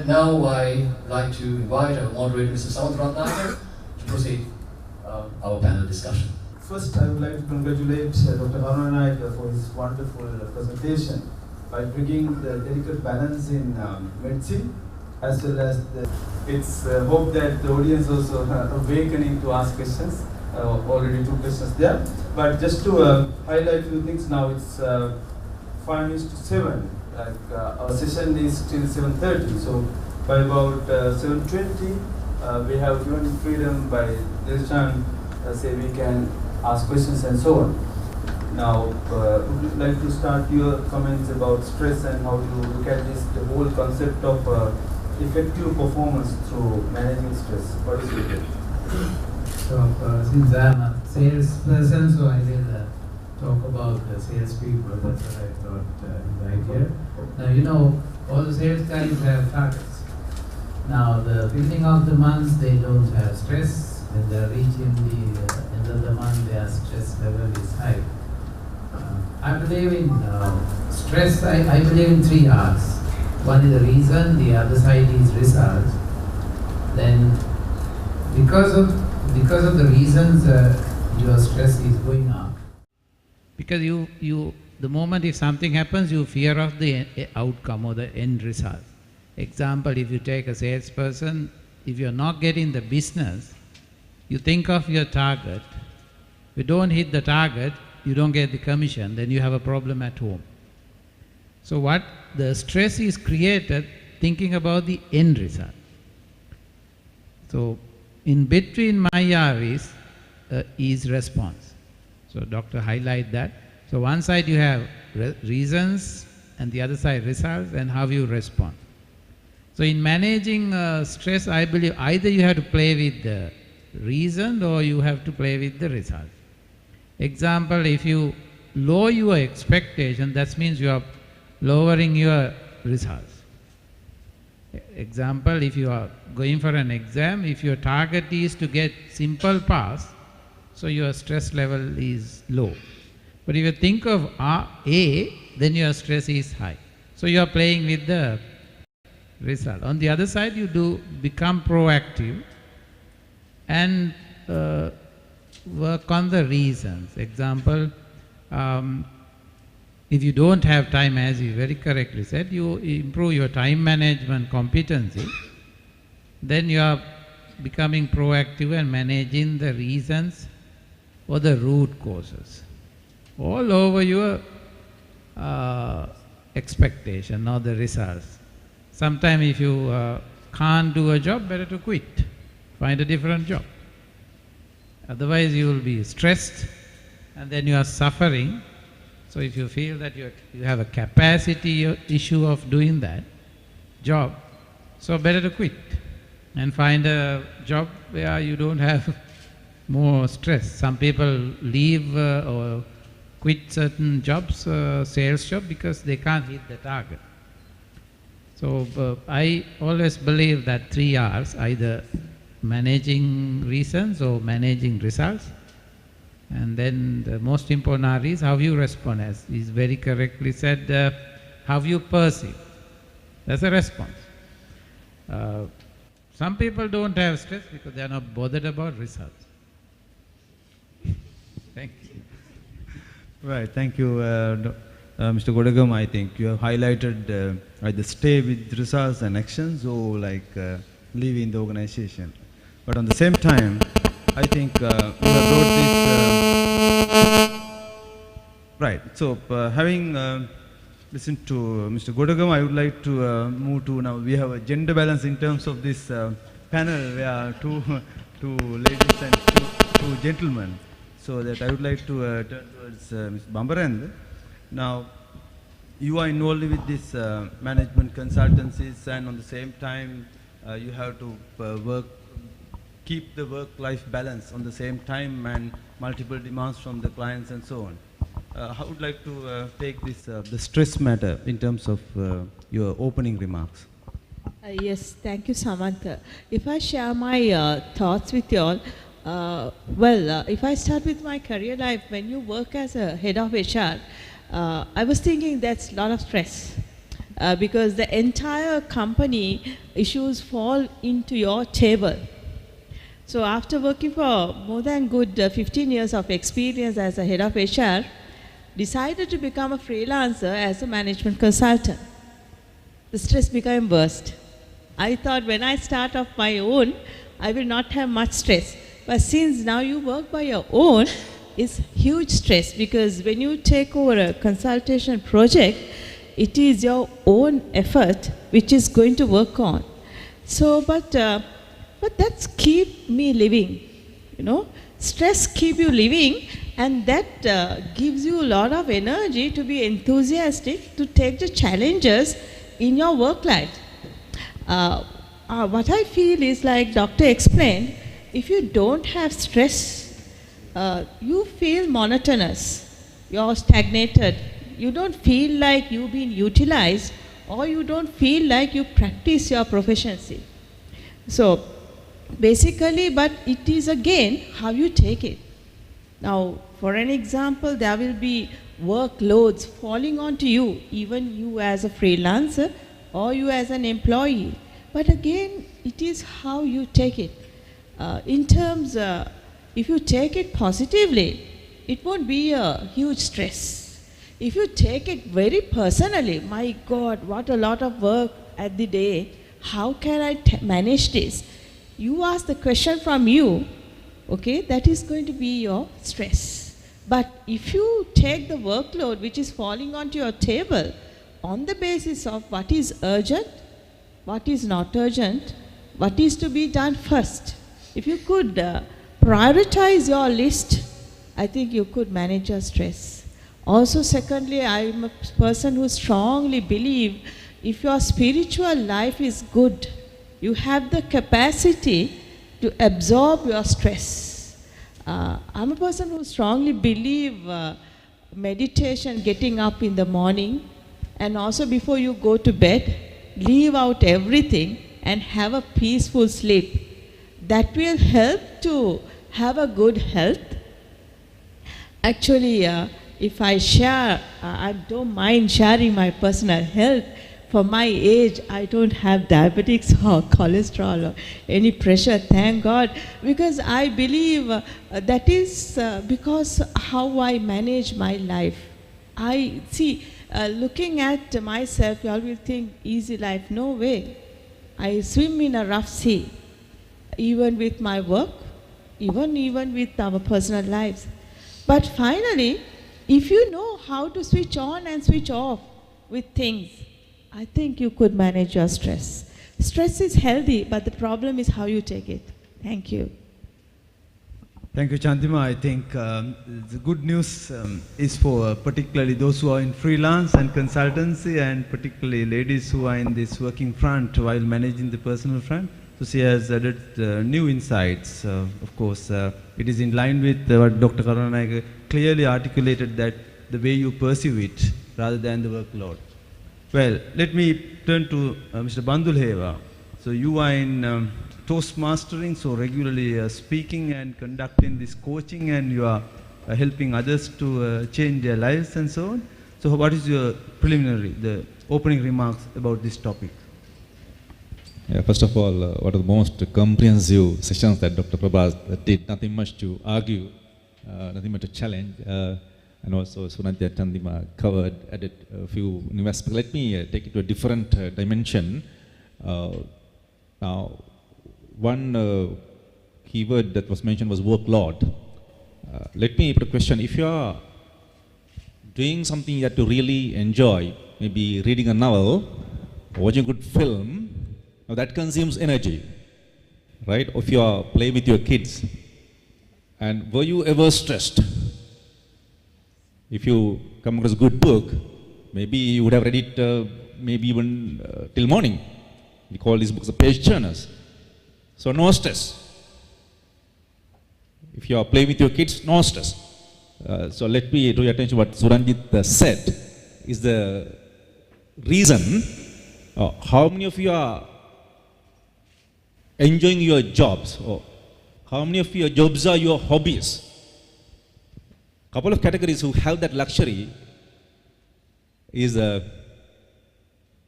Now I'd like to invite our moderator, Mr. Samanth Ratnakar, to proceed our panel discussion. First, I would like to congratulate Dr. Aruna Naik for his wonderful presentation by bringing the delicate balance in medicine, as well as it's hope that the audience also awakening to ask questions. Already 2 questions there, but just to highlight a few things now. It's 5:7. Like our session is till 7:30. So by about 7:20, we have given freedom by this time. Say we can ask questions and so on. Now, would you like to start your comments about stress and how you look at this, the whole concept of effective performance through managing stress? What is it? So, since I am a salesperson, so I will talk about the salespeople. That's what I thought right here. Now, you know, all the sales guys have targets. Now, the beginning of the month, they don't have stress. When they are reaching the end of the month, their stress level is high. I believe in stress. I believe in 3 R's. One is the reason, the other side is result. Then, because of the reasons, your stress is going up. Because the moment if something happens, you fear of the outcome or the end result. Example, if you take a salesperson, if you're not getting the business, you think of your target. If you don't hit the target, you don't get the commission, then you have a problem at home. So what the stress is created thinking about the end result. So in between my RVs is response. So doctor highlight that. So one side you have reasons and the other side results and how you respond. So in managing stress, I believe either you have to play with the reason or you have to play with the result. Example, if you lower your expectation, that means you are lowering your results. Example, if you are going for an exam, if your target is to get simple pass, so your stress level is low. But if you think of A, then your stress is high. So you are playing with the result. On the other side, you do become proactive and work on the reasons. Example, if you don't have time, as you very correctly said, you improve your time management competency, then you are becoming proactive and managing the reasons or the root causes all over your expectation or the results. Sometimes if you can't do a job, better to quit, find a different job. Otherwise you will be stressed and then you are suffering. So if you feel that you have a capacity issue of doing that job, so better to quit and find a job where you don't have more stress. Some people leave or quit certain jobs, sales job, because they can't hit the target. So I always believe that 3 R's, either managing reasons or managing results. And then the most important R is how you respond, as is very correctly said, how you perceive. That's a response. Some people don't have stress because they are not bothered about results. Thank you. Right, thank you, Mr. Godagam. I think you have highlighted either stay with results and actions or like leaving the organization. But on the same time, I think we have brought this. Right, so having listened to Mr. Godagam, I would like to move to now. We have a gender balance in terms of this panel. We are two ladies and two gentlemen. So that I would like to turn towards Ms. Bambarand. Now, you are involved with this management consultancies, and on the same time, you have to keep the work-life balance on the same time, and multiple demands from the clients and so on. How would you like to take this the stress matter in terms of your opening remarks? Yes, thank you, Samantha. If I share my thoughts with you all, if I start with my career life, when you work as a head of HR, I was thinking that's a lot of stress. because the entire company issues fall into your table. So after working for more than good 15 years of experience as a head of HR, decided to become a freelancer as a management consultant. The stress became worst. I thought when I start off my own, I will not have much stress. But since now you work by your own, it's huge stress, because when you take over a consultation project, it is your own effort which is going to work on. So, but that's keep me living, you know. Stress keep you living, and that gives you a lot of energy to be enthusiastic to take the challenges in your work life. What I feel is, like doctor explained, if you don't have stress, you feel monotonous, you're stagnated, you don't feel like you've been utilized, or you don't feel like you practice your proficiency. So basically, but it is again how you take it. Now, for an example, there will be workloads falling onto you, even you as a freelancer or you as an employee. But again, it is how you take it. In terms, if you take it positively, it won't be a huge stress. If you take it very personally, my God, what a lot of work at the day, how can I manage this? You ask the question from you, okay, that is going to be your stress. But if you take the workload which is falling onto your table on the basis of what is urgent, what is not urgent, what is to be done first, if you could prioritize your list, I think you could manage your stress. Also, secondly, I'm a person who strongly believe if your spiritual life is good, you have the capacity to absorb your stress. I'm a person who strongly believe meditation, getting up in the morning, and also before you go to bed, leave out everything and have a peaceful sleep. That will help to have a good health. Actually, if I share, I don't mind sharing my personal health. For my age, I don't have diabetics or cholesterol or any pressure, thank God, because I believe that is because how I manage my life. I see, looking at myself, you all will think easy life. No way. I swim in a rough sea, even with my work, even with our personal lives. But finally, if you know how to switch on and switch off with things, I think you could manage your stress. Stress is healthy, but the problem is how you take it. Thank you. Thank you, Chandima. I think the good news is for particularly those who are in freelance and consultancy, and particularly ladies who are in this working front while managing the personal front. So she has added new insights. Of course, it is in line with what Dr. Karunanaike clearly articulated, that the way you pursue it rather than the workload. Well, let me turn to Mr. Bandulheva. So you are in Toastmastering, so regularly speaking and conducting this coaching, and you are helping others to change their lives and so on. So what is your preliminary, the opening remarks about this topic? Yeah, first of all, what are the most comprehensive sessions that Dr. Prabhas did, nothing much to argue, nothing much to challenge. And also Sunantya Chandima added a few new aspects. Let me take it to a different dimension. Now, one keyword that was mentioned was workload. Let me put a question. If you are doing something that you really enjoy, maybe reading a novel, watching a good film, now that consumes energy, right? If you are playing with your kids, and were you ever stressed? If you come across a good book, maybe you would have read it maybe even till morning. We call these books the page turners. So no stress. If you are playing with your kids, no stress. So let me draw your attention to what Suranjit said is the reason. How many of you are enjoying your jobs? Or how many of your jobs are your hobbies? Couple of categories who have that luxury is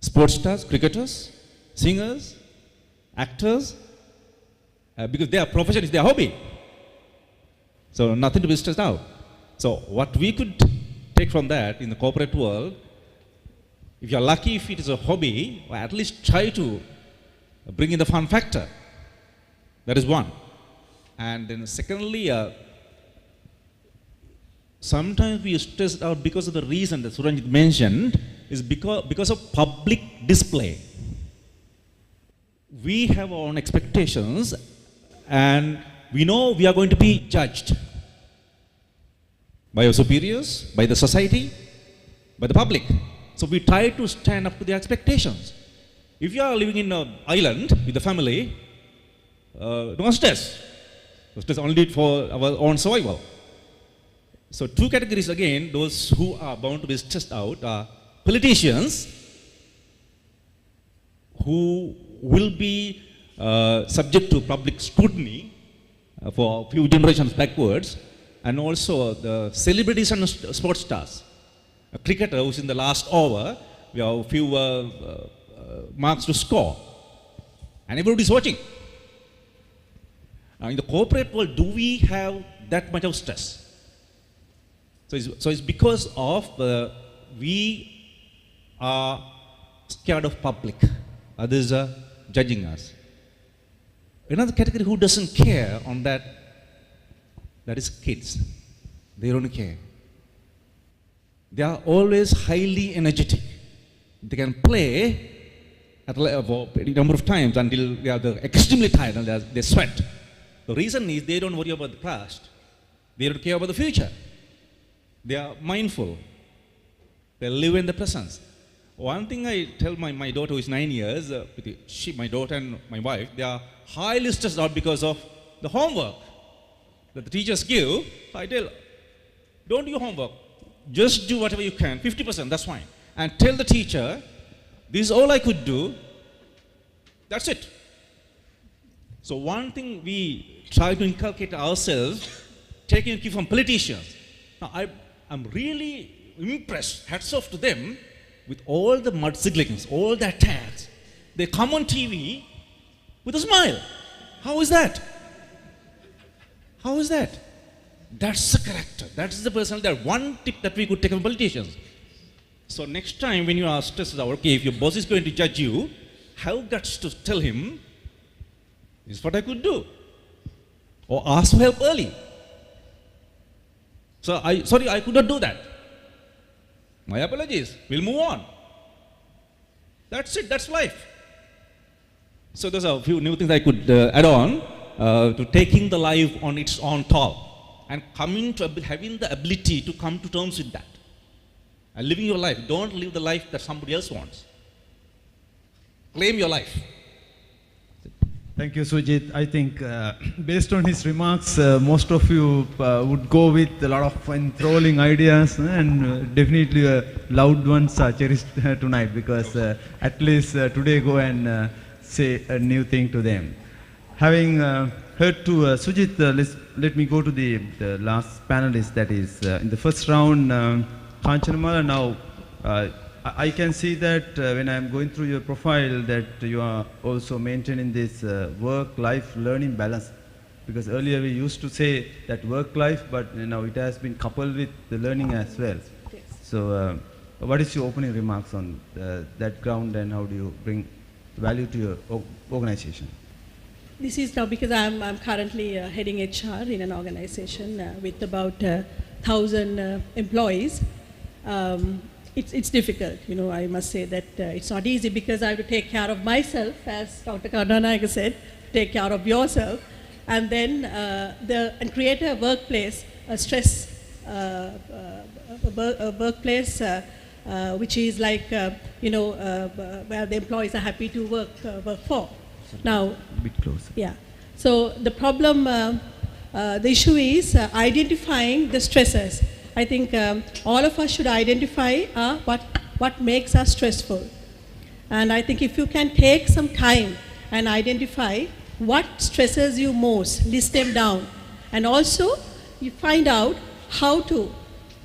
sports stars, cricketers, singers, actors, because their profession is their hobby. So nothing to be stressed out. So what we could take from that in the corporate world, if you're lucky if it is a hobby, or at least try to bring in the fun factor. That is one. And then secondly, sometimes we are stressed out because of the reason that Suranjit mentioned, is because of public display. We have our own expectations and we know we are going to be judged by our superiors, by the society, by the public. So we try to stand up to their expectations. If you are living in an island with the family, don't stress. Stress only for our own survival. So two categories again, those who are bound to be stressed out are politicians who will be subject to public scrutiny for a few generations backwards, and also the celebrities and sports stars. A cricketer who's in the last over, we have a few marks to score, and everybody's watching. Now in the corporate world, do we have that much of stress? So it's because of we are scared of public. Others are judging us. Another category who doesn't care on that is kids. They don't care. They are always highly energetic. They can play for a number of times until they are extremely tired and they sweat. The reason is they don't worry about the past. They don't care about the future. They are mindful. They live in the presence. One thing I tell my daughter who is 9 years, my daughter and my wife, they are highly stressed out because of the homework that the teachers give. I tell, don't do homework. Just do whatever you can, 50%, that's fine. And tell the teacher, this is all I could do, that's it. So one thing we try to inculcate ourselves, taking a cue from politicians. Now I'm really impressed, hats off to them, with all the mudslingings, all the attacks. They come on TV with a smile. How is that? How is that? That's the character. That's the personality. That one tip that we could take from politicians. So next time when you are stressed out, okay, if your boss is going to judge you, have guts to tell him, this is what I could do. Or ask for help early. So sorry, I could not do that. My apologies. We'll move on. That's it. That's life. So there's a few new things I could add on to taking the life on its own top and coming to having the ability to come to terms with that and living your life. Don't live the life that somebody else wants. Claim your life. Thank you, Sujit. I think based on his remarks, most of you would go with a lot of enthralling ideas, and definitely loved ones are cherished tonight, because at least today go and say a new thing to them. Having heard to Sujit, let me go to the last panelist, that is in the first round, Kanchanamala. Now, I can see that when I am going through your profile that you are also maintaining this work-life learning balance, because earlier we used to say that work-life, but now it has been coupled with the learning as well. Yes. So what is your opening remarks on that ground, and how do you bring value to your organization? This is now because I'm currently heading HR in an organization with about 1,000 employees. It's difficult, you know, I must say that it's not easy, because I have to take care of myself, as Dr. Karnanayaka said, take care of yourself, and then and create a workplace, a stress, a workplace which is like, you know, where the employees are happy to work for. Now, A bit closer. yeah. So the problem, the issue is identifying the stressors. I think all of us should identify what makes us stressful. And I think if you can take some time and identify what stresses you most, list them down. And also you find out how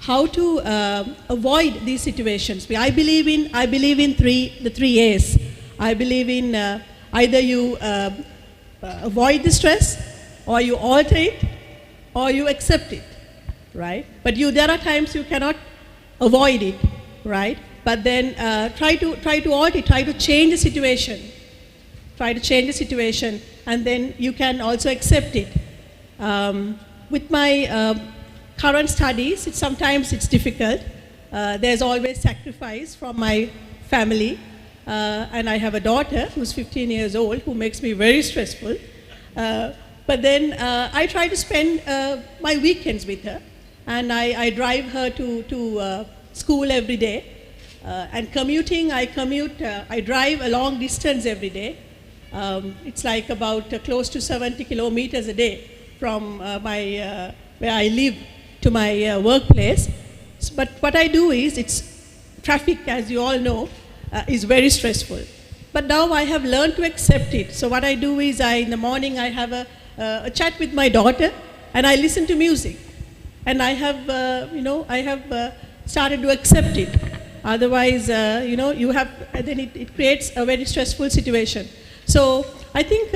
how to avoid these situations. I believe in the three A's. I believe in either you avoid the stress, or you alter it, or you accept it, right? But there are times you cannot avoid it, right? But then try to alter it, try to change the situation. Try to change the situation, and then you can also accept it. With my current studies, sometimes it's difficult. There's always sacrifice from my family. And I have a daughter who's 15 years old who makes me very stressful. But then I try to spend my weekends with her, and I drive her to school every day. And commuting, I drive a long distance every day. It's like about close to 70 kilometers a day from where I live to my workplace. But what I do is, traffic, as you all know, is very stressful. But now I have learned to accept it. So what I do is, in the morning I have a chat with my daughter, and I listen to music. And I have, started to accept it. Otherwise, then it creates a very stressful situation. So I think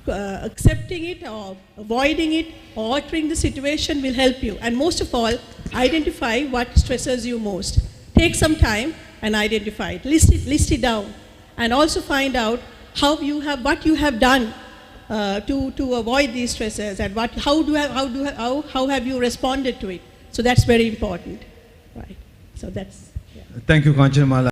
accepting it, or avoiding it, or altering the situation will help you. And most of all, identify what stresses you most. Take some time and identify it. List it down, and also find out what you have done to avoid these stresses, and how have you responded to it. So that's very important, right? So that's. Yeah. Thank you, Kanchanamala.